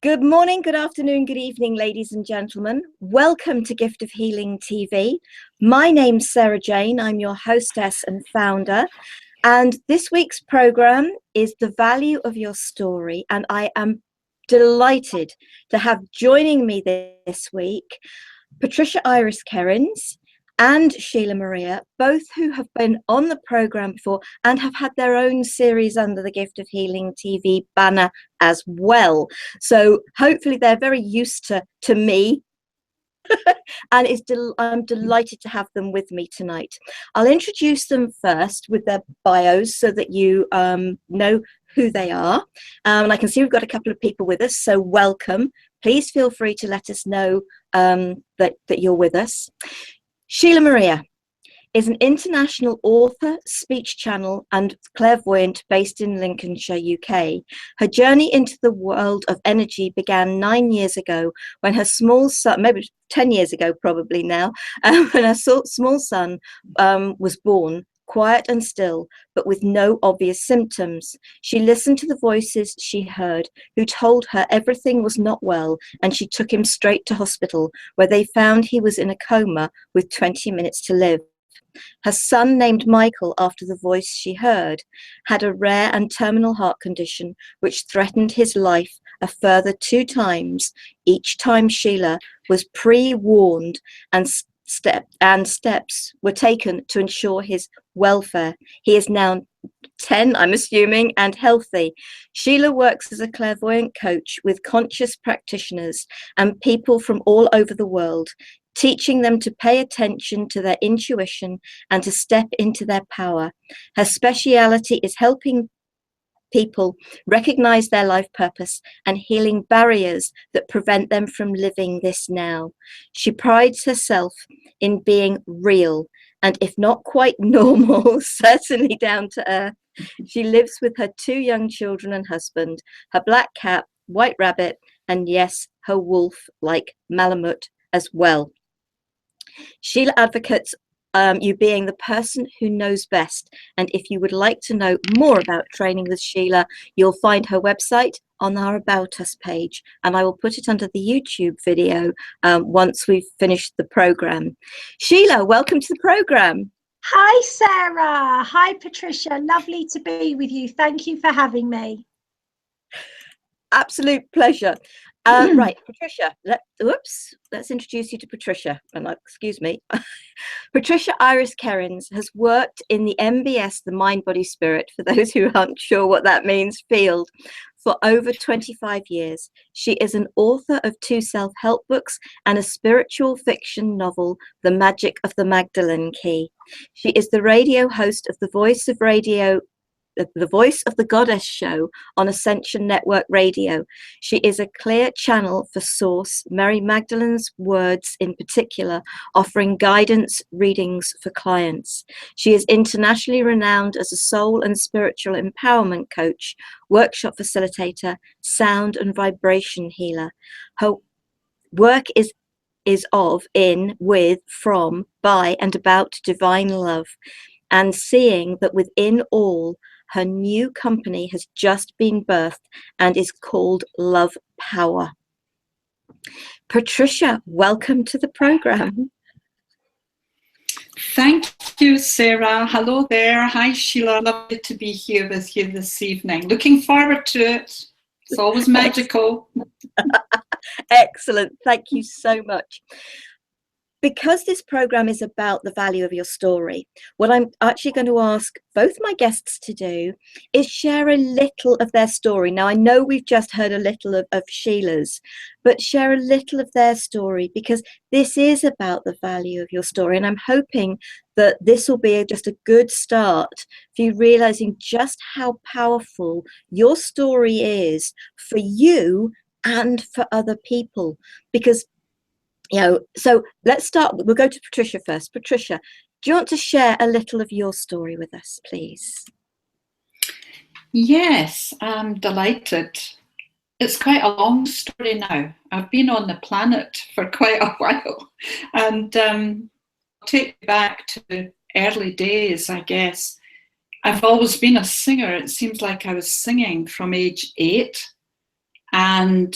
Good morning, good afternoon, good evening, ladies and gentlemen. Welcome to Gift of Healing TV. My name's Sarah Jane. I'm your hostess and founder. And this week's program is The Value of Your Story. And I am delighted to have joining me this week Patricia Iris Kerins and Sheelagh Maria, both who have been on the program before and have had their own series under the Gift of Healing TV banner as well. So hopefully they're very used to me. And I'm delighted to have them with me tonight. I'll introduce them first with their bios so that you know who they are. And I can see we've got a couple of people with us, so welcome. Please feel free to let us know that you're with us. Sheelagh Maria is an international author, speech channel and clairvoyant based in Lincolnshire, UK. Her journey into the world of energy began 9 years ago when her small son, maybe 10 years ago probably now, when her small son was born, quiet and still, but with no obvious symptoms. She listened to the voices she heard, who told her everything was not well, and she took him straight to hospital, where they found he was in a coma with 20 minutes to live. Her son, named Michael after the voice she heard, had a rare and terminal heart condition which threatened his life a further 2 times. Each time Sheelagh was pre-warned and steps were taken to ensure his welfare. He is now 10, I'm assuming, and healthy. Sheelagh works as a clairvoyant coach with conscious practitioners and people from all over the world, teaching them to pay attention to their intuition and to step into their power. Her speciality is helping people recognize their life purpose and healing barriers that prevent them from living this now. She prides herself in being real and, if not quite normal, certainly down to earth. She lives with her 2 young children and husband, her black cat, white rabbit, and yes, her wolf like Malamute as well. Sheelagh advocates you being the person who knows best. And if you would like to know more about training with Sheelagh, you'll find her website on our About Us page. And I will put it under the YouTube video once we've finished the program. Sheelagh, welcome to the program. Hi, Sarah. Hi, Patricia. Lovely to be with you. Thank you for having me. Absolute pleasure. Right, Patricia, let's introduce you to Patricia. And excuse me. Patricia Iris Kerins has worked in the MBS, the Mind, Body, Spirit, for those who aren't sure what that means, field for over 25 years. She is an author of 2 self-help books and a spiritual fiction novel, The Magic of the Magdalene Key. She is the radio host of the Voice of the Goddess show on Ascension Network Radio. She is a clear channel for Source, Mary Magdalene's words in particular, offering guidance readings for clients. She is internationally renowned as a soul and spiritual empowerment coach, workshop facilitator, sound and vibration healer. Her work is of, in, with, from, by, and about divine love, and seeing that within all, her new company has just been birthed and is called Love Power. Patricia, welcome to the program. Thank you, Sarah. Hello there. Hi, Sheelagh. Lovely to be here with you this evening. Looking forward to it. It's always magical. Excellent. Thank you so much. Because this program is about the value of your story, what I'm actually going to ask both my guests to do is share a little of their story. Now, I know we've just heard a little of Sheelagh's, but share a little of their story, because this is about the value of your story. And I'm hoping that this will be just a good start for you realizing just how powerful your story is for you and for other people. Because so let's start. We'll go to Patricia first. Patricia, do you want to share a little of your story with us, please? Yes, I'm delighted. It's quite a long story now. I've been on the planet for quite a while, and take you back to the early days, I guess. I've always been a singer. It seems like I was singing from age 8, and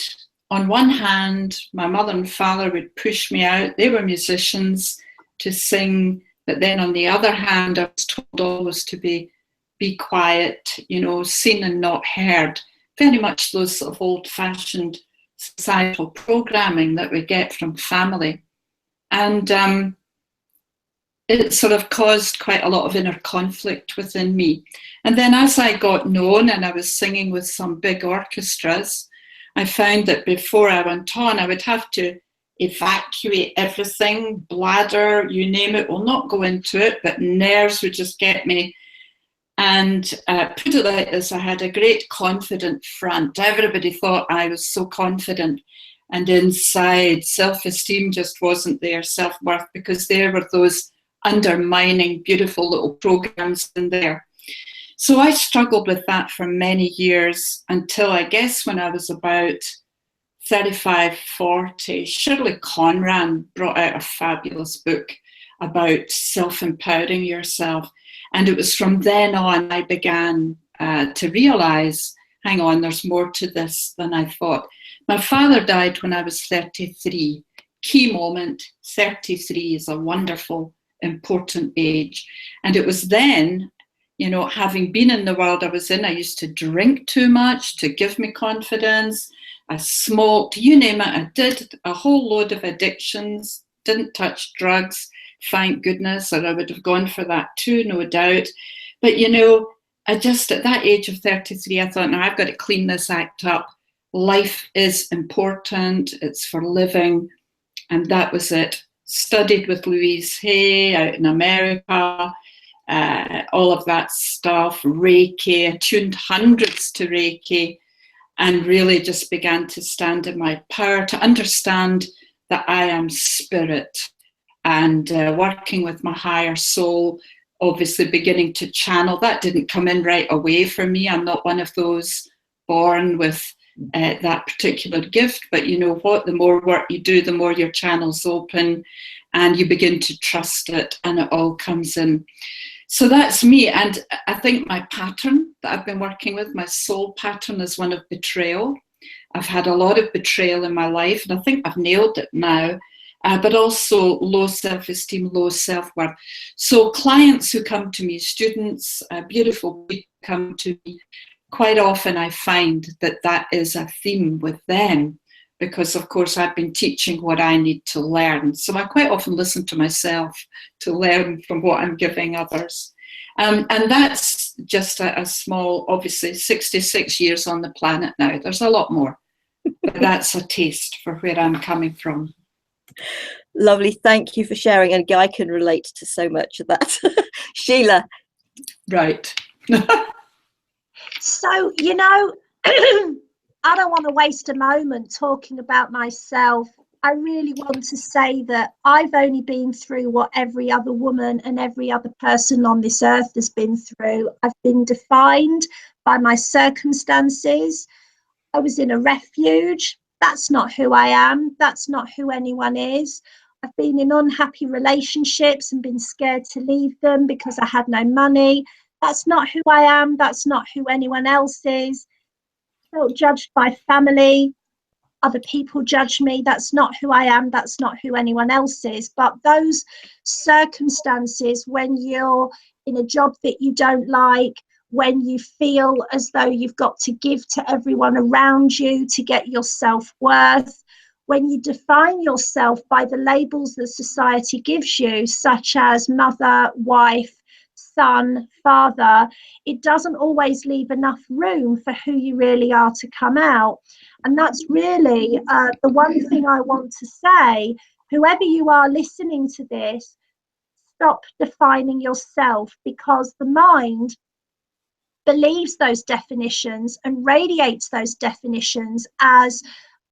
on one hand, my mother and father would push me out. They were musicians, to sing. But then on the other hand, I was told always to be quiet, you know, seen and not heard. Very much those sort of old-fashioned societal programming that we get from family. And it sort of caused quite a lot of inner conflict within me. And then as I got known and I was singing with some big orchestras, I found that before I went on, I would have to evacuate everything, bladder, you name it. We'll not go into it, but nerves would just get me. And put it like this, I had a great confident front. Everybody thought I was so confident. And inside, self-esteem just wasn't there, self-worth, because there were those undermining, beautiful little programs in there. So I struggled with that for many years until I guess when I was about 35, 40, Shirley Conran brought out a fabulous book about self-empowering yourself. And it was from then on I began to realise, hang on, there's more to this than I thought. My father died when I was 33. Key moment, 33 is a wonderful, important age. And it was then, you know, having been in the world I was in, I used to drink too much to give me confidence. I smoked, you name it, I did a whole load of addictions, didn't touch drugs, thank goodness, or I would have gone for that too, no doubt. But, you know, I just, at that age of 33, I thought, no, I've got to clean this act up. Life is important, it's for living. And that was it. Studied with Louise Hay out in America, all of that stuff, Reiki, attuned hundreds to Reiki, and really just began to stand in my power, to understand that I am spirit, and working with my higher soul, obviously beginning to channel. That didn't come in right away for me. I'm not one of those born with that particular gift, but you know what, the more work you do, the more your channels open and you begin to trust it and it all comes in. So that's me. And I think my pattern that I've been working with, my soul pattern, is one of betrayal. I've had a lot of betrayal in my life, and I think I've nailed it now, but also low self-esteem, low self-worth. So clients who come to me, students, beautiful people come to me, quite often I find that that is a theme with them, because of course I've been teaching what I need to learn. So I quite often listen to myself to learn from what I'm giving others. And that's just a small, obviously 66 years on the planet now. There's a lot more, but that's a taste for where I'm coming from. Lovely, thank you for sharing. And I can relate to so much of that. Sheelagh. Right. So, you know, I don't want to waste a moment talking about myself. I really want to say that I've only been through what every other woman and every other person on this earth has been through. I've been defined by my circumstances. I was in a refuge. That's not who I am. That's not who anyone is. I've been in unhappy relationships and been scared to leave them because I had no money. That's not who I am. That's not who anyone else is. Felt judged by family. Other people judge me. That's not who I am. That's not who anyone else is. But those circumstances, when you're in a job that you don't like, when you feel as though you've got to give to everyone around you to get your self-worth, when you define yourself by the labels that society gives you, such as mother, wife, son, father, it doesn't always leave enough room for who you really are to come out. And that's really the one thing I want to say. Whoever you are listening to this, stop defining yourself, because the mind believes those definitions and radiates those definitions as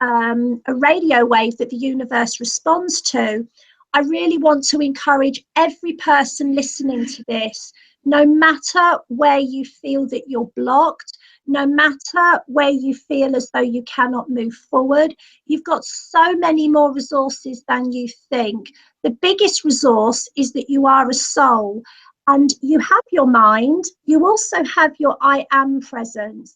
a radio wave that the universe responds to. I really want to encourage every person listening to this, no matter where you feel that you're blocked, no matter where you feel as though you cannot move forward, you've got so many more resources than you think. The biggest resource is that you are a soul, and you have your mind. You also have your I am presence.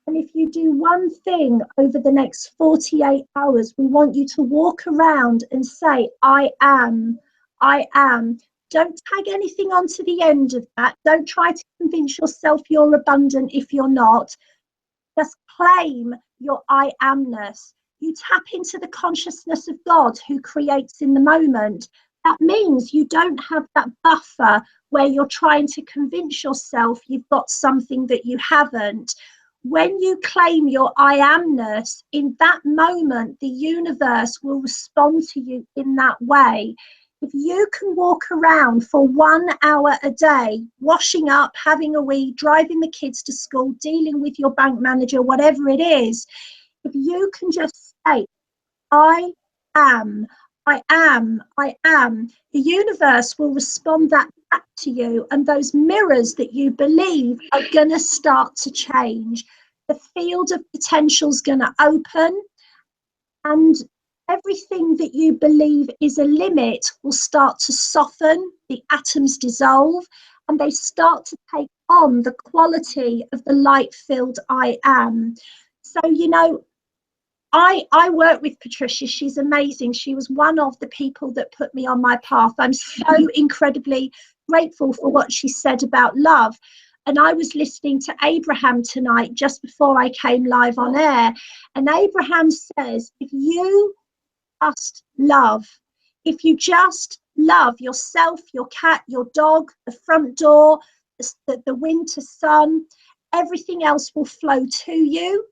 And if you do one thing over the next 48 hours, we want you to walk around and say, I am, I am. Don't tag anything onto the end of that. Don't try to convince yourself you're abundant if you're not. Just claim your I amness. You tap into the consciousness of God who creates in the moment. That means you don't have that buffer where you're trying to convince yourself you've got something that you haven't. When you claim your I amness, in that moment, the universe will respond to you in that way. If you can walk around for 1 hour a day, washing up, having a wee, driving the kids to school, dealing with your bank manager, whatever it is, if you can just say, I am, I am, I am, the universe will respond that back to you, and those mirrors that you believe are going to start to change. The field of potential is going to open, and everything that you believe is a limit will start to soften, the atoms dissolve, and they start to take on the quality of the light-filled I am. So, you know, I work with Patricia. She's amazing. She was one of the people that put me on my path. I'm so incredibly grateful for what she said about love. And I was listening to Abraham tonight just before I came live on air. And Abraham says, if you just love, if you just love yourself, your cat, your dog, the front door, the winter sun, everything else will flow to you.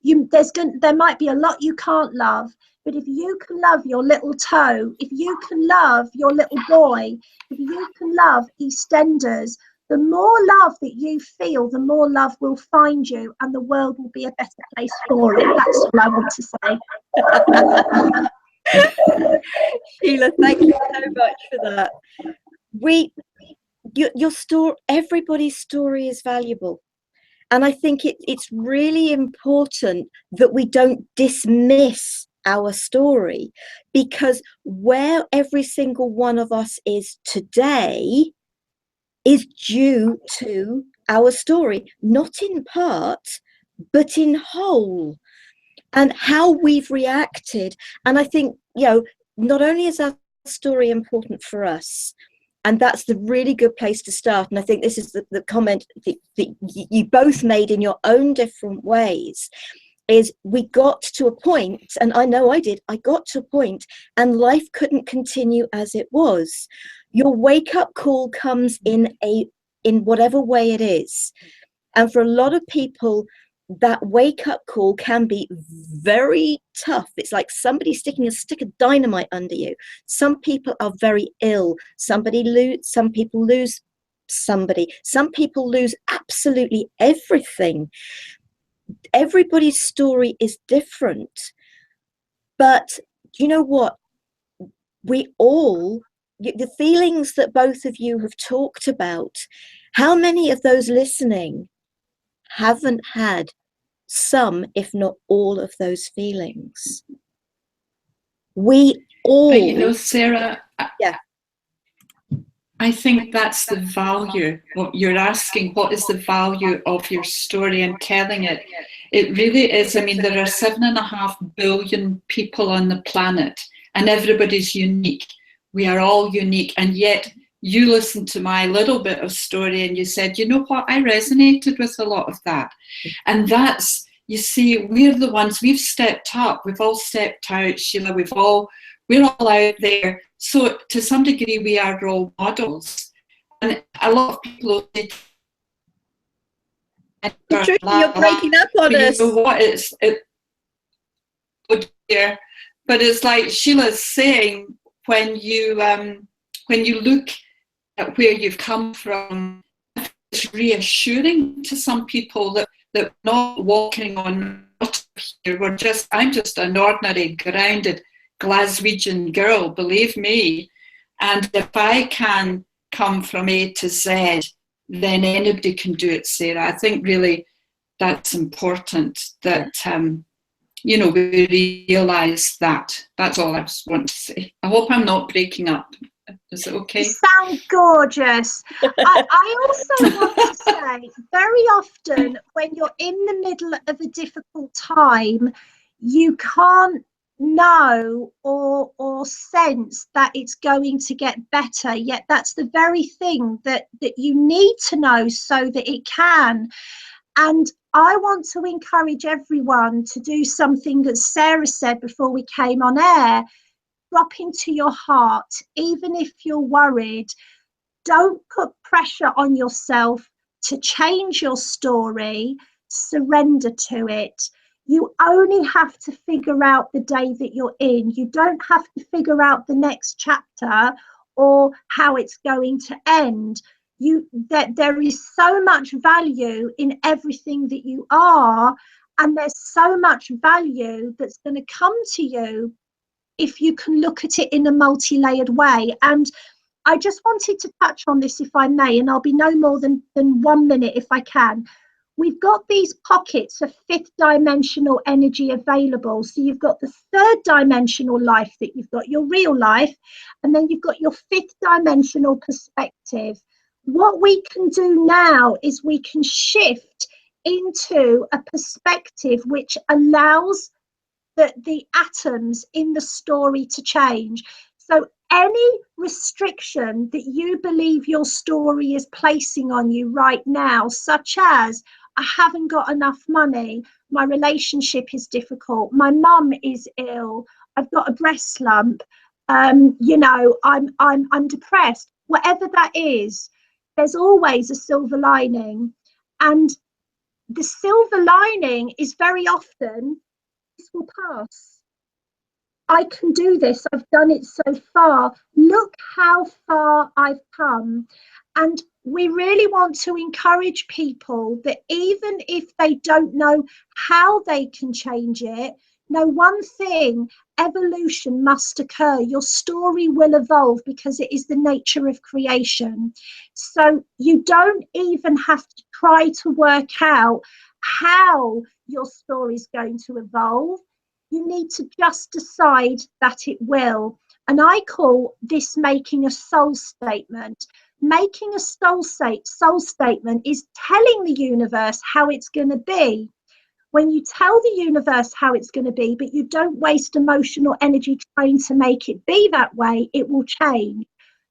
There might be a lot you can't love, but if you can love your little toe, if you can love your little boy, if you can love EastEnders, the more love that you feel, the more love will find you, and the world will be a better place for it. That's all I want to say. Sheelagh, thank you so much for that. Your story, everybody's story is valuable. And I think it's really important that we don't dismiss our story, because where every single one of us is today is due to our story, not in part, but in whole, and how we've reacted. And I think, you know, not only is our story important for us, and that's the really good place to start. And I think this is the comment that you both made in your own different ways, is we got to a point, and I know I did, I got to a point and life couldn't continue as it was. Your wake-up call comes in whatever way it is. And for a lot of people, that wake-up call can be very tough. It's like somebody sticking a stick of dynamite under you. Some people are very ill. Some people lose somebody. Some people lose absolutely everything. Everybody's story is different. But you know what? The feelings that both of you have talked about, how many of those listening haven't had some, if not all, of those feelings? We all. But you know, Sarah, yeah, I think that's the value. What you're asking, what is the value of your story and telling it? It really is. I mean, there are 7.5 billion people on the planet, and everybody's unique. We are all unique, and yet you listened to my little bit of story and you said, you know what, I resonated with a lot of that. And that's, you see, we're the ones, we've stepped up, we've all stepped out, Sheelagh, we're all out there. So to some degree, we are role models. And a lot of people say, Patricia, you're breaking up on us. You know what, but it's like Sheilagh's saying, when you look at where you've come from, it's reassuring to some people that we're not walking on water here. I'm just an ordinary, grounded Glaswegian girl, believe me. And if I can come from A to Z, then anybody can do it, Sarah. I think really that's important that we realise that. That's all I want to say. I hope I'm not breaking up. Is it okay? You sound gorgeous. I also want to say, very often when you're in the middle of a difficult time, you can't know or sense that it's going to get better, yet that's the very thing that you need to know so that it can. And I want to encourage everyone to do something that Sarah said before we came on air. Drop into your heart, even if you're worried. Don't put pressure on yourself to change your story. Surrender to it. You only have to figure out the day that you're in. You don't have to figure out the next chapter or how it's going to end. There is so much value in everything that you are, and there's so much value that's going to come to you if you can look at it in a multi-layered way. And I just wanted to touch on this, if I may, and I'll be no more than 1 minute if I can. We've got these pockets of fifth dimensional energy available. So you've got the third dimensional life, that you've got your real life, and then you've got your fifth dimensional perspective. What we can do now is we can shift into a perspective which allows the atoms in the story to change. So any restriction that you believe your story is placing on you right now, such as, I haven't got enough money, my relationship is difficult, my mum is ill, I've got a breast lump, I'm depressed, whatever that is, there's always a silver lining. And the silver lining is very often, this will pass. I can do this. I've done it so far. Look how far I've come. And we really want to encourage people that even if they don't know how they can change it, know one thing: evolution must occur. Your story will evolve because it is the nature of creation. So you don't even have to try to work out how your story is going to evolve. You need to just decide that it will. And I call this making a soul statement. Making a soul statement is telling the universe how it's going to be. When you tell the universe how it's going to be, but you don't waste emotional energy trying to make it be that way, it will change.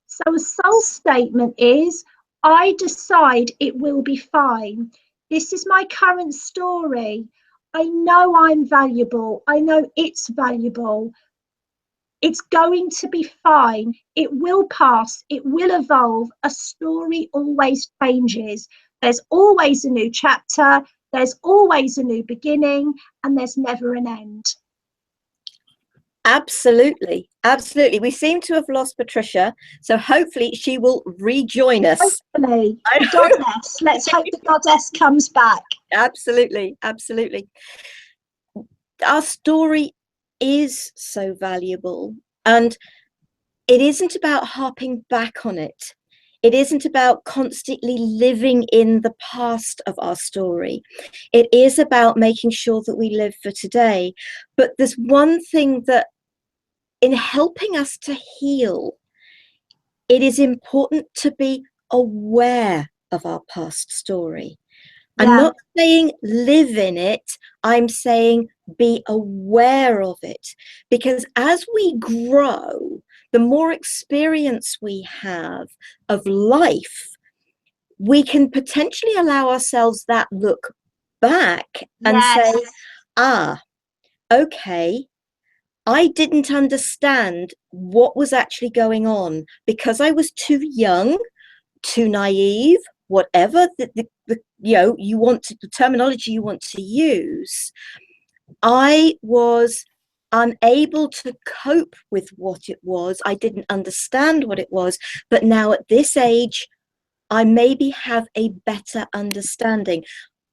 So a soul statement is, I decide it will be fine. This is my current story. I know I'm valuable. I know it's valuable. It's going to be fine. It will pass. It will evolve. A story always changes. There's always a new chapter. There's always a new beginning, and there's never an end. Absolutely. Absolutely. We seem to have lost Patricia, so hopefully she will rejoin us. Hopefully. The goddess. Let's hope the goddess comes back. Absolutely. Absolutely. Our story is so valuable, and it isn't about harping back on it. It isn't about constantly living in the past of our story. It is about making sure that we live for today. But there's one thing that, in helping us to heal, it is important to be aware of our past story. Yeah. I'm not saying live in it, I'm saying be aware of it. Because as we grow, the more experience we have of life, we can potentially allow ourselves that look back and say, okay, I didn't understand what was actually going on because I was too young, too naive, whatever you want to, the terminology you want to use. I was unable to cope with what it was. I didn't understand what it was, but now at this age, I maybe have a better understanding.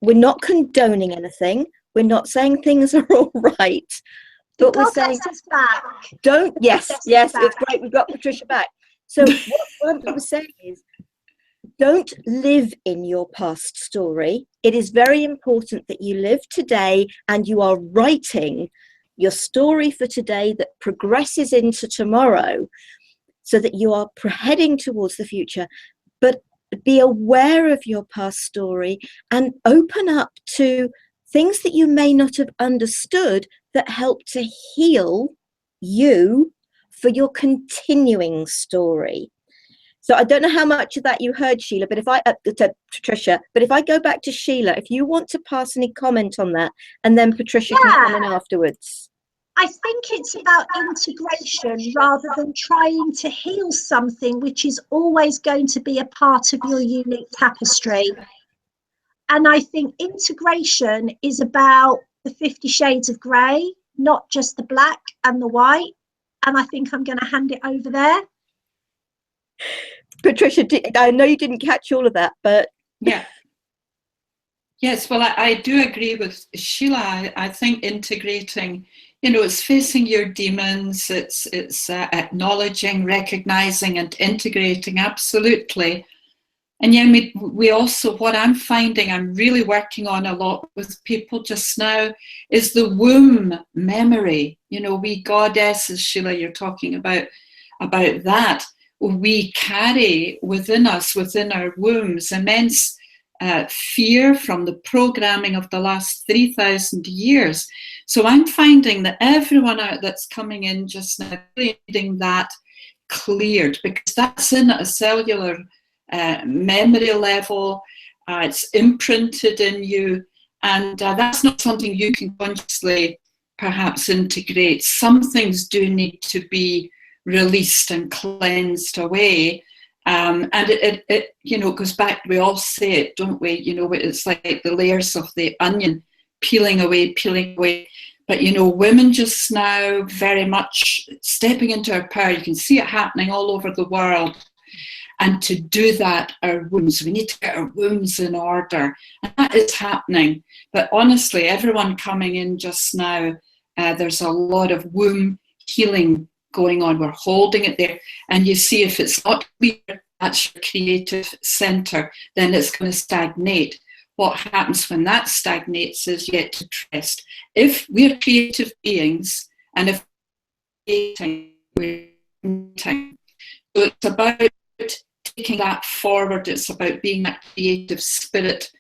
We're not condoning anything. We're not saying things are all right. But we're saying, don't, yes, it's great, we've got Patricia back. So what we're saying is, don't live in your past story. It is very important that you live today and you are writing your story for today that progresses into tomorrow. so that you are heading towards the future, but be aware of your past story and open up to things that you may not have understood that help to heal you for your continuing story. So I don't know how much of that you heard, Sheelagh, but if I, Patricia, but if I go back to Sheelagh, if you want to pass any comment on that, and then Patricia can come in afterwards. I think it's about integration rather than trying to heal something which is always going to be a part of your unique tapestry. And I think integration is about the 50 shades of grey, not just the black and the white. And I think I'm going to hand it over there. Patricia, I know you didn't catch all of that, but... Yeah. Yes, well, I do agree with Sheelagh. I think integrating, it's facing your demons, it's acknowledging, recognizing and integrating, absolutely. And yeah, we also, what I'm finding I'm really working on a lot with people just now is the womb memory. We goddesses, Sheelagh, you're talking about that. We carry within us, within our wombs, immense fear from the programming of the last 3,000 years. So I'm finding that everyone out that's coming in just now needing that cleared, because that's in at a cellular memory level. It's imprinted in you, and that's not something you can consciously perhaps integrate. Some things do need to be released and cleansed away. And it goes back, we all say it, don't we? It's like the layers of the onion peeling away. But, women just now very much stepping into our power. You can see it happening all over the world. And to do that, our wombs, we need to get our wombs in order. And that is happening. But honestly, everyone coming in just now, there's a lot of womb healing going on. We're holding it there, and you see if it's not clear that's your creative center, then it's going to stagnate. What happens when that stagnates is yet to rest. If we're creative beings, and if we're creating, so it's about taking that forward. It's about being that creative spirit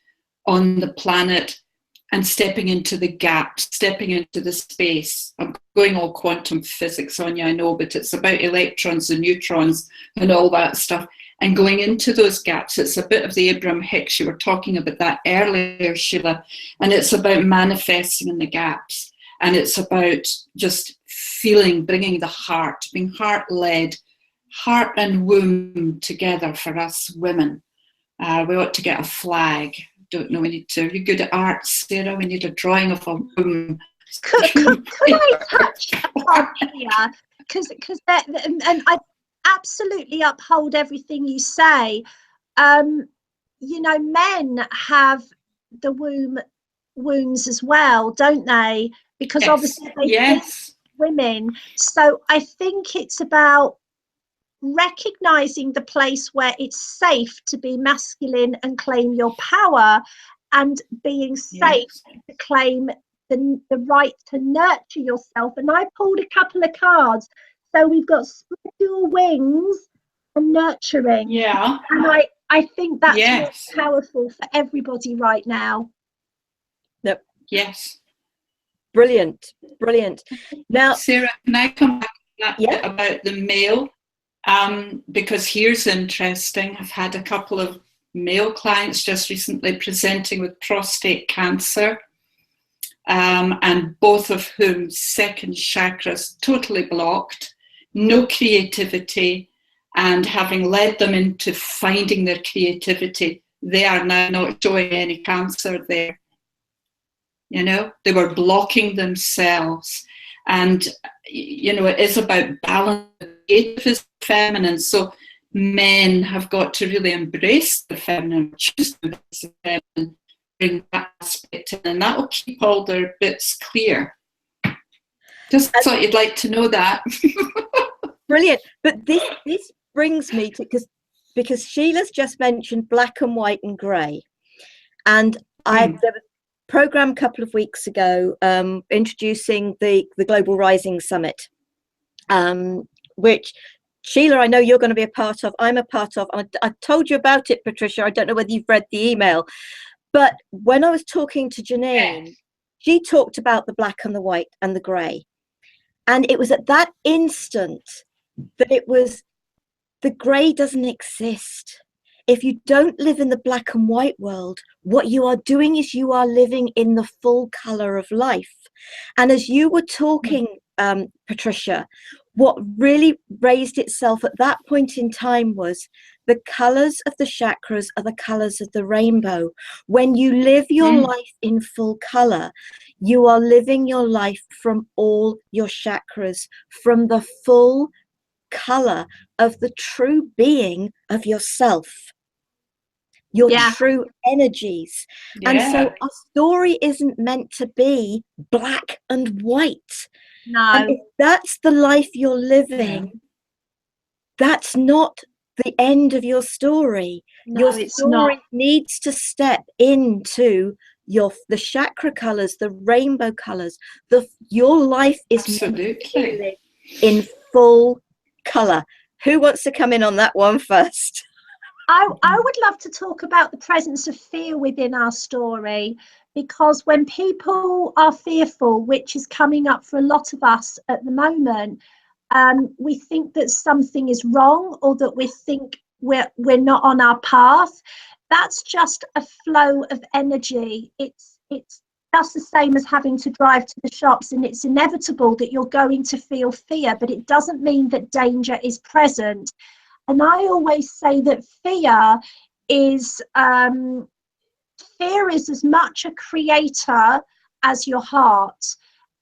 on the planet and stepping into the gap, stepping into the space. I'm going all quantum physics on you, I know, but it's about electrons and neutrons and all that stuff, and going into those gaps. It's a bit of the Abraham Hicks, you were talking about that earlier, Sheelagh, and it's about manifesting in the gaps, and it's about just feeling, bringing the heart, being heart-led, heart and womb together for us women. We ought to get a flag. Don't know, you're good at art, Sarah, we need a drawing of a womb. Could I touch upon here? Because and I absolutely uphold everything you say. Men have the wombs as well, don't they? Because yes. Obviously they women. So I think it's about recognizing the place where it's safe to be masculine and claim your power, and being safe to claim the right to nurture yourself. And I pulled a couple of cards. So we've got spread your wings and nurturing. Yeah. And I think that's really powerful for everybody right now. Yep. Yes. Brilliant. Now, Sarah, can I come back to that bit about the male? Because here's interesting. I've had a couple of male clients just recently presenting with prostate cancer, and both of whom second chakras totally blocked, no creativity, and having led them into finding their creativity, they are now not showing any cancer there. They were blocking themselves. And, it is about balance. Creative is feminine, so men have got to really embrace the feminine, choose to embrace the feminine, bring that aspect in, and that will keep all their bits clear. Just thought you'd like to know that. Brilliant. But this brings me to, because Sheilagh's just mentioned black and white and grey, and there was a program a couple of weeks ago introducing the Global Rising Summit, which Sheelagh, I know you're going to be a part of, I'm a part of, and I told you about it, Patricia. I don't know whether you've read the email, but when I was talking to Janine, she talked about the black and the white and the grey. And it was at that instant that it was, the grey doesn't exist. If you don't live in the black and white world, what you are doing is you are living in the full colour of life. And as you were talking, Patricia, what really raised itself at that point in time was the colours of the chakras are the colours of the rainbow. When you live your life in full colour, you are living your life from all your chakras, from the full colour of the true being of yourself, your true energies. And so a story isn't meant to be black and white. No. And if that's the life you're living, that's not the end of your story. No, your story needs to step into the chakra colors, the rainbow colors. Your life is meant to be lived in full color. Who wants to come in on that one first? I would love to talk about the presence of fear within our story, because when people are fearful, which is coming up for a lot of us at the moment, we think that something is wrong, or that we think we're not on our path. That's just a flow of energy. It's just the same as having to drive to the shops, and it's inevitable that you're going to feel fear, but it doesn't mean that danger is present. And I always say that fear is as much a creator as your heart.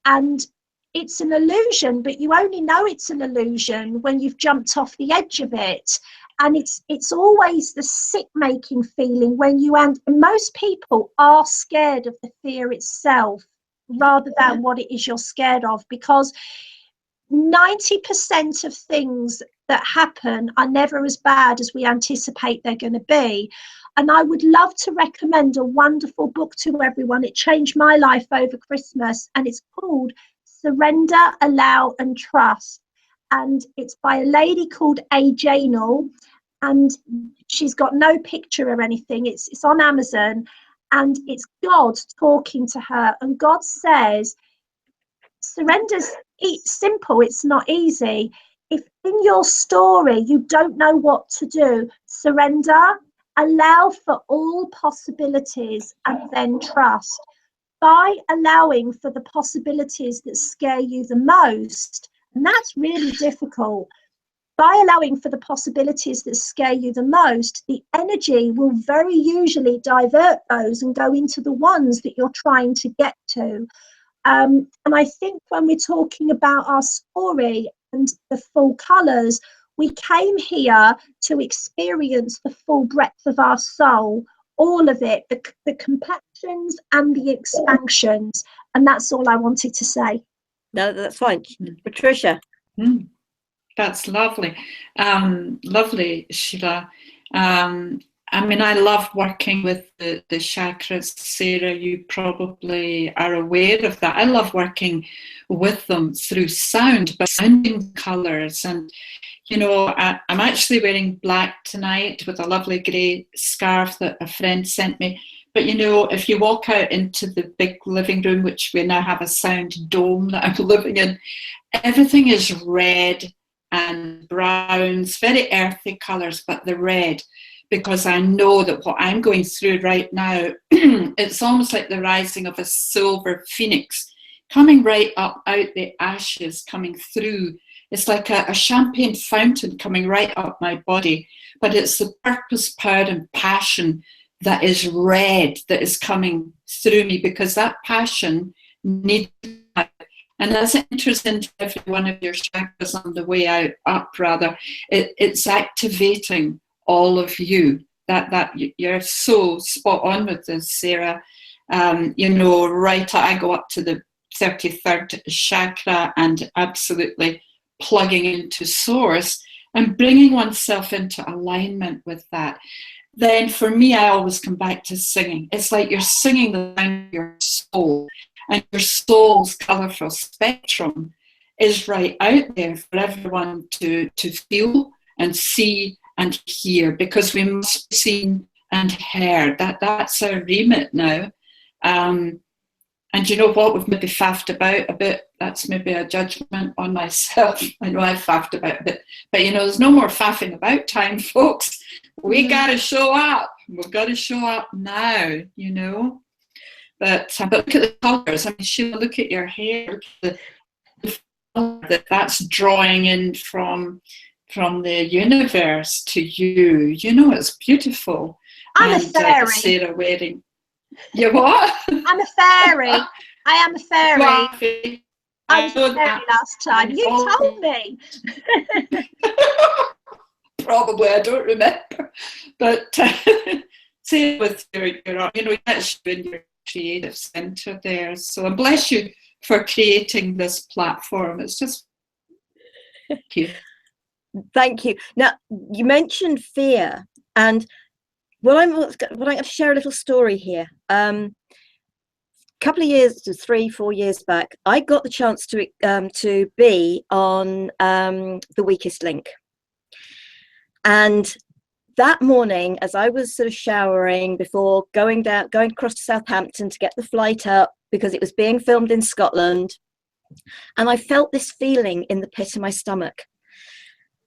And it's an illusion, but you only know it's an illusion when you've jumped off the edge of it. And it's always the sick-making feeling when and most people are scared of the fear itself rather than what it is you're scared of, because 90% of things that happen are never as bad as we anticipate they're going to be. And I would love to recommend a wonderful book to everyone. It changed my life over Christmas, and it's called Surrender, Allow and Trust. And it's by a lady called A. Janel, and she's got no picture or anything. It's on Amazon, and it's God talking to her. And God says, surrender's simple, it's not easy. If in your story you don't know what to do, surrender, allow for all possibilities, and then trust. By allowing for the possibilities that scare you the most, and that's really difficult, by allowing for the possibilities that scare you the most, the energy will very usually divert those and go into the ones that you're trying to get to. And I think when we're talking about our story and the full colours, we came here to experience the full breadth of our soul, all of it, the complexions and the expansions. And that's all I wanted to say. No, that's fine. Patricia. That's lovely. Lovely, Sheelagh. I mean, I love working with the chakras. Sarah, you probably are aware of that. I love working with them through sound, but sounding colours. And, you know, I'm actually wearing black tonight with a lovely grey scarf that a friend sent me. But, you know, if you walk out into the big living room, which we now have a sound dome that I'm living in, everything is red and browns, very earthy colours, but the red. Because I know that what I'm going through right now, it's almost like the rising of a silver phoenix, coming right up out the ashes, coming through. It's like a champagne fountain coming right up my body, but it's the purpose, power and passion that is red that is coming through me, because that passion needs to. And as it enters into every one of your chakras on the way up, it's activating all of you. That you're so spot on with this, Sarah. You know, right, I go up to the 33rd chakra and absolutely plugging into source and bringing oneself into alignment with that. Then for me, I always come back to singing. It's like you're singing the sound of your soul, and your soul's colourful spectrum is right out there for everyone to feel and see and hear, because we must be seen and heard. That's our remit now. And you know what, we've maybe faffed about a bit. That's maybe a judgment on myself. I know I've faffed about a bit. But, you know, there's no more faffing about time, folks. We got to show up. We've got to show up now, you know. But look at the colours. I mean, Sheelagh, look at your hair. Look at the that's drawing in from the universe to you. You know, it's beautiful. I'm a fairy. Sarah wearing... You what? I'm a fairy. I am a fairy. I was a fairy last time. You told me. Probably, I don't remember. But same with your you know, that's in your creative centre there. So and bless you for creating this platform. It's just cute. Thank you. Now, you mentioned fear, and I'm going to share a little story here. A couple of years, 3-4 years back, I got the chance to be on The Weakest Link. And that morning, as I was sort of showering before going across to Southampton to get the flight up, because it was being filmed in Scotland, and I felt this feeling in the pit of my stomach.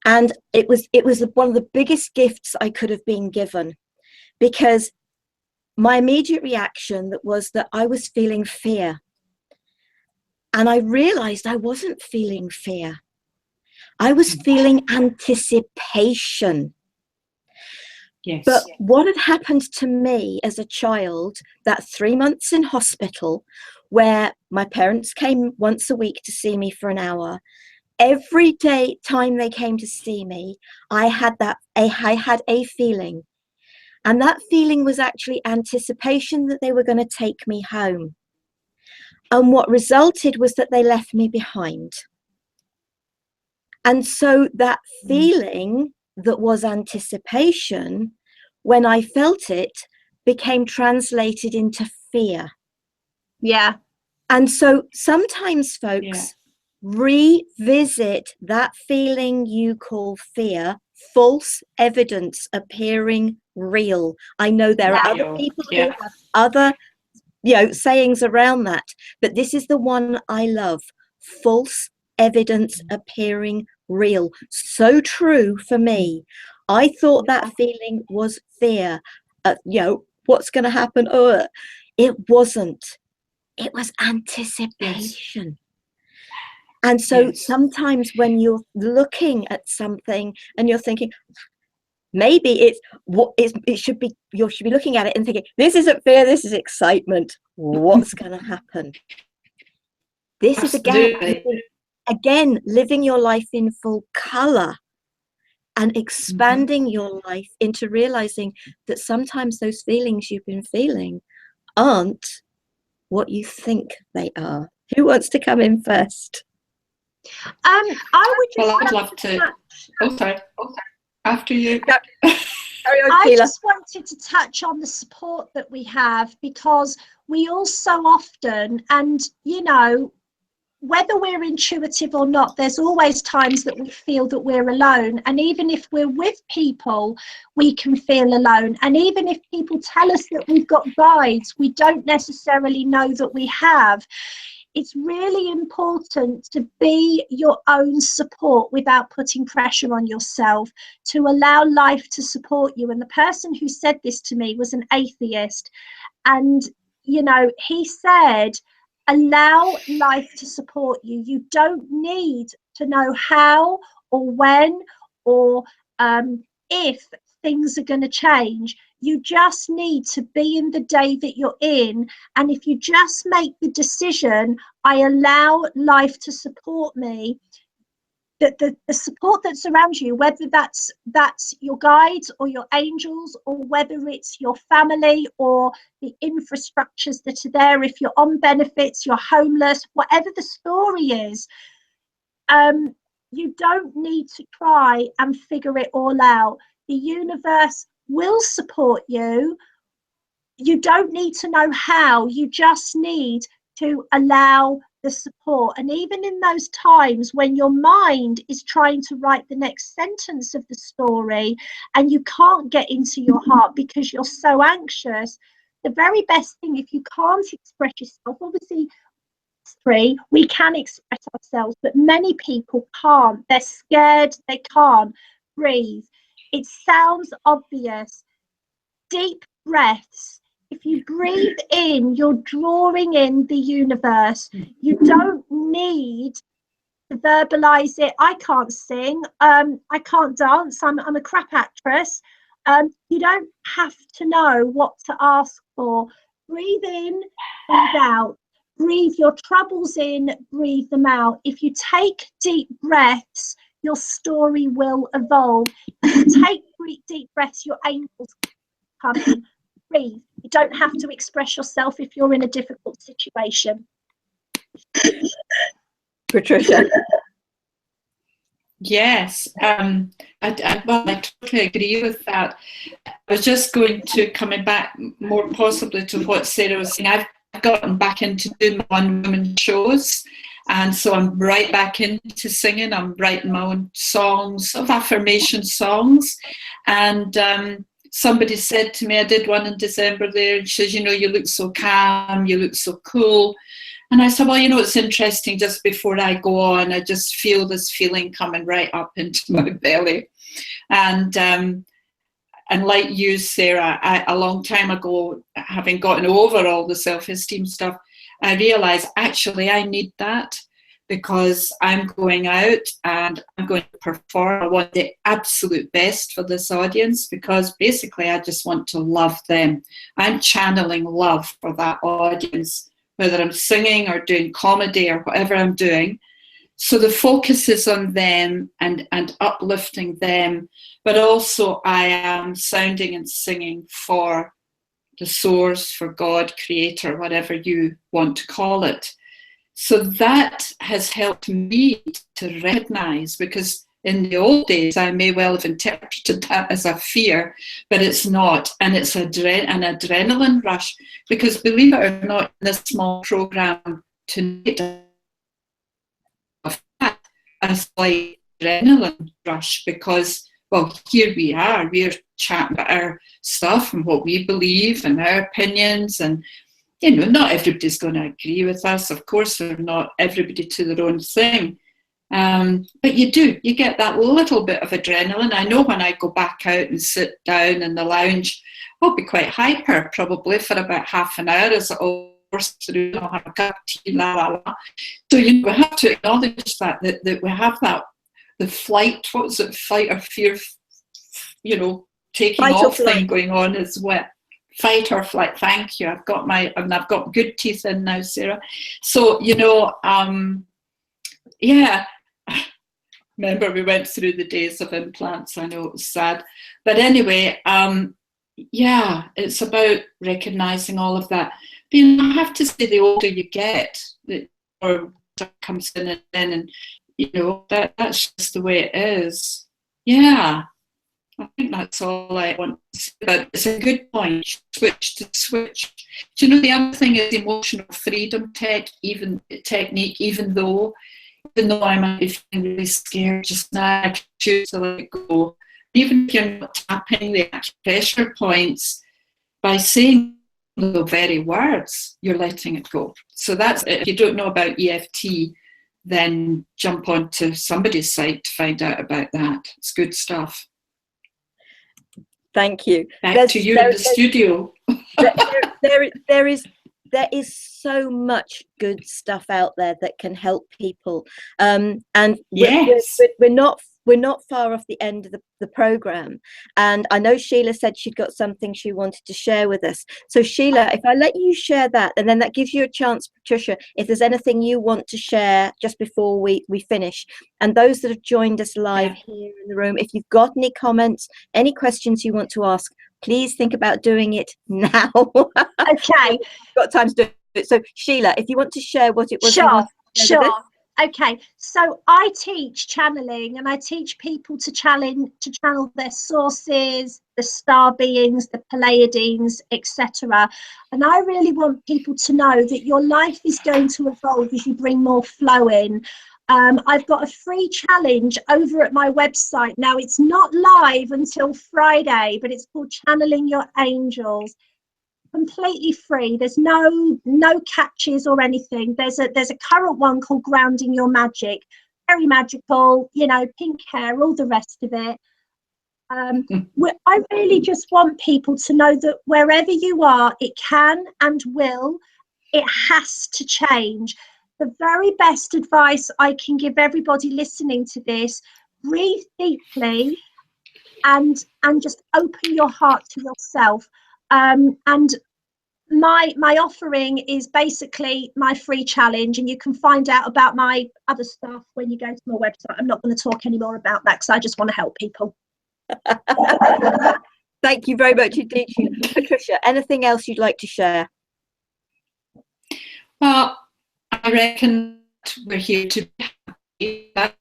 And it was one of the biggest gifts I could have been given, because my immediate reaction was that I was feeling fear. And I realized I wasn't feeling fear. I was feeling anticipation. Yes. But what had happened to me as a child, that 3 months in hospital, where my parents came once a week to see me for an hour, every time they came to see me, I had a feeling. And that feeling was actually anticipation that they were going to take me home. And what resulted was that they left me behind. And so that feeling that was anticipation, when I felt it, became translated into fear. Yeah. And so sometimes, folks, revisit that feeling you call fear, false evidence appearing real. I know there are other people who have other, sayings around that, but this is the one I love. False evidence appearing real. So true for me. I thought that feeling was fear. What's going to happen? Oh, it wasn't. It was anticipation. And so sometimes when you're looking at something and you're thinking, maybe you should be looking at it and thinking, this isn't fear, this is excitement. What's going to happen? This is again living your life in full color and expanding your life into realizing that sometimes those feelings you've been feeling aren't what you think they are. Who wants to come in first? I'd love to. Okay. After you. I just wanted to touch on the support that we have, because we all so often, and whether we're intuitive or not, there's always times that we feel that we're alone. And even if we're with people, we can feel alone. And even if people tell us that we've got guides, we don't necessarily know that we have. It's really important to be your own support without putting pressure on yourself, to allow life to support you. And the person who said this to me was an atheist. And, he said, allow life to support you. You don't need to know how or when or if things are going to change. You just need to be in the day that you're in. And if you just make the decision, I allow life to support me, that the support that surrounds you, whether that's your guides or your angels, or whether it's your family or the infrastructures that are there, if you're on benefits, you're homeless, whatever the story is, you don't need to try and figure it all out. The universe will support you. You don't need to know how. You just need to allow the support. And even in those times when your mind is trying to write the next sentence of the story and you can't get into your heart because you're so anxious, the very best thing, if you can't express yourself, obviously we can express ourselves, but many people can't. They're scared, they can't breathe. It sounds obvious. Deep breaths. If you breathe in, you're drawing in the universe. You don't need to verbalize it. I can't sing, I can't dance, I'm a crap actress. You don't have to know what to ask for. Breathe in, breathe out. Breathe your troubles in, breathe them out. If you take deep breaths, your story will evolve. If you take deep breaths, your angels come in. Breathe. You don't have to express yourself if you're in a difficult situation. Patricia. Yes, I totally agree with that. I was just going to, coming back more possibly to what Sarah was saying, I've gotten back into doing my one-woman shows, and so I'm right back into singing. I'm writing my own songs, of affirmation songs, and somebody said to me, I did one in December there, and she says, you know, you look so calm, you look so cool. And I said, well, you know, it's interesting, just before I go on, I just feel this feeling coming right up into my belly. And like you, Sarah, a long time ago, having gotten over all the self-esteem stuff, I realised, actually, I need that, because I'm going out and I'm going to perform. I want the absolute best for this audience, because basically I just want to love them. I'm channeling love for that audience, whether I'm singing or doing comedy or whatever I'm doing. So the focus is on them and uplifting them, but also I am sounding and singing for the source, for God, creator, whatever you want to call it. So that has helped me to recognize, because in the old days, I may well have interpreted that as a fear, but it's not. And it's an adrenaline rush, because believe it or not, in this small program tonight, a slight adrenaline rush, because, well, here we are, we're chatting about our stuff and what we believe and our opinions, and you know, not everybody's going to agree with us. Of course, they're not everybody to their own thing. But you get that little bit of adrenaline. I know when I go back out and sit down in the lounge, I'll be quite hyper probably for about half an hour as it all goes through. I'll have a cup of tea, la la la. So we have to acknowledge that we have that, the flight, what was it, fight or fear, you know, taking off thing going on as well. Fight or flight. Thank you. I've got good teeth in now, Sarah. So, you know, yeah. Remember, we went through the days of implants. I know it was sad. But anyway, yeah, it's about recognizing all of that. But you know, I have to say, the older you get, the more comes in, and you know, that's just the way it is. Yeah. I think that's all I want to say, but it's a good point. Switch. Do you know, the other thing is emotional freedom technique, even though I might be feeling really scared just now, I can choose to let it go. Even if you're not tapping the acupressure points, by saying the very words, you're letting it go. So that's it. If you don't know about EFT, then jump onto somebody's site to find out about that. It's good stuff. Thank you. Back to you in the studio. There is so much good stuff out there that can help people, and yes, we're not far off the end of the program, and I know Sheelagh said she'd got something she wanted to share with us. So Sheelagh, if I let you share that, and then that gives you a chance, Patricia, if there's anything you want to share just before we finish. And those that have joined us live here in the room, if you've got any comments, any questions you want to ask, please think about doing it now. Okay. Got time to do it. So Sheelagh, if you want to share what it was. Sure. Okay, so I teach channeling, and I teach people to channel their sources, the star beings, the Pleiades, etc. And I really want people to know that your life is going to evolve as you bring more flow in. I've got a free challenge over at my website. Now, it's not live until Friday, but it's called Channeling Your Angels. Completely free. There's no catches or anything. There's a current one called Grounding Your Magic. Very magical, you know, pink hair, all the rest of it. I really just want people to know that wherever you are, it can and will. It has to change. The very best advice I can give everybody listening to this: breathe deeply and just open your heart to yourself. And my offering is basically my free challenge, and you can find out about my other stuff when you go to my website. I'm not going to talk any more about that because I just want to help people. Thank you very much indeed, Patricia. Anything else you'd like to share? Well, I reckon we're here to be happy. That's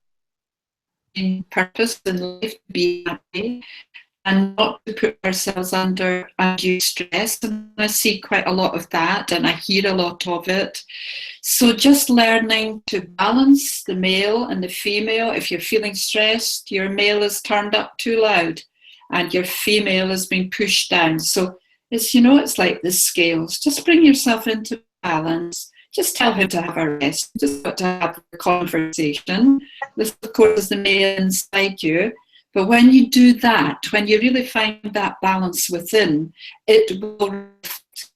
in purpose in life, to be happy and not to put ourselves under undue stress. And I see quite a lot of that, and I hear a lot of it. So just learning to balance the male and the female. If you're feeling stressed, your male is turned up too loud and your female is being pushed down. So it's, you know, it's like the scales. Just bring yourself into balance. Just tell him to have a rest. Just got to have a conversation. This, of course, is the male inside you. But when you do that, when you really find that balance within, it will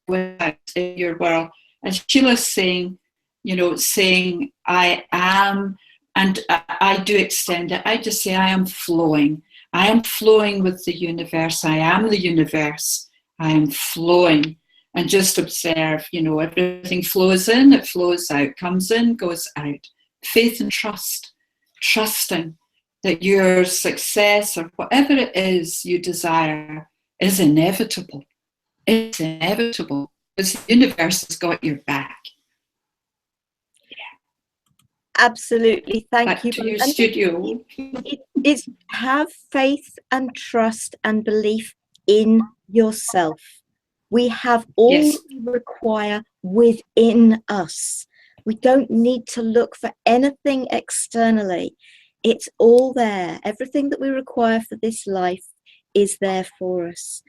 reflect in your world. And Sheilagh's saying, you know, saying, I am, and I do extend it. I just say, I am flowing. I am flowing with the universe. I am the universe. I am flowing. And just observe, you know, everything flows in, it flows out, comes in, goes out. Faith and trust, trusting that your success or whatever it is you desire is inevitable. It's inevitable because the universe has got your back. Yeah. Absolutely. Thank you. Back to your studio. It's have faith and trust and belief in yourself. We have all we require within us. We don't need to look for anything externally. It's all there. Everything that we require for this life is there for us.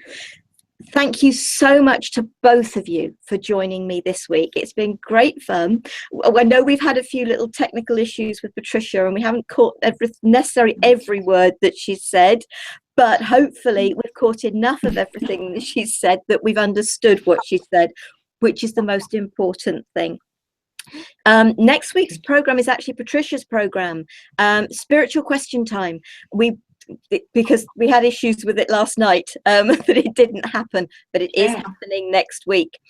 Thank you so much to both of you for joining me this week. It's been great fun. I know we've had a few little technical issues with Patricia and we haven't caught necessarily every word that she said, but hopefully we've caught enough of everything that she said that we've understood what she said, which is the most important thing. Next week's program is actually Patricia's program, Spiritual Question Time. Because we had issues with it last night, that it didn't happen, but it is happening next week.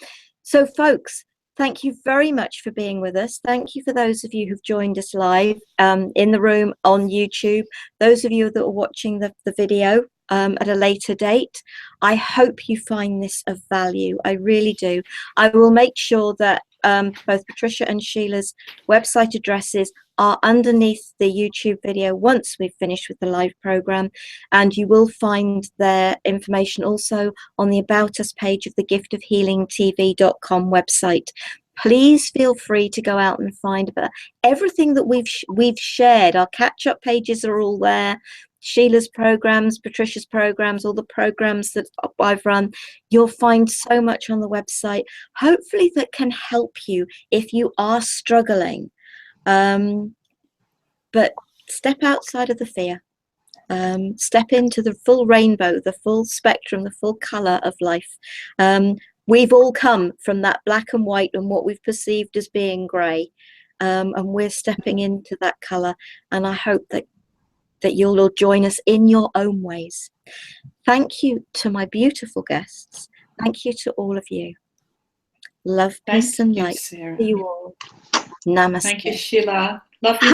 So folks, thank you very much for being with us. Thank you for those of you who've joined us live in the room on YouTube, those of you that are watching the video at a later date. I hope you find this of value. I really do. I will make sure that both Patricia and Sheilagh's website addresses are underneath the YouTube video once we've finished with the live program, and you will find their information also on the About Us page of the giftofhealingtv.com website. Please feel free to go out and find about everything that we've shared. Our catch-up pages are all there. Sheilagh's programs, Patricia's programs, all the programs that I've run. You'll find so much on the website, hopefully that can help you if you are struggling. But step outside of the fear. Step into the full rainbow, the full spectrum, the full colour of life. We've all come from that black and white and what we've perceived as being grey. And we're stepping into that colour. And I hope that you'll all join us in your own ways. Thank you to my beautiful guests. Thank you to all of you. Love, peace and light to you all. Namaste. Thank you, Sheelagh. Love you.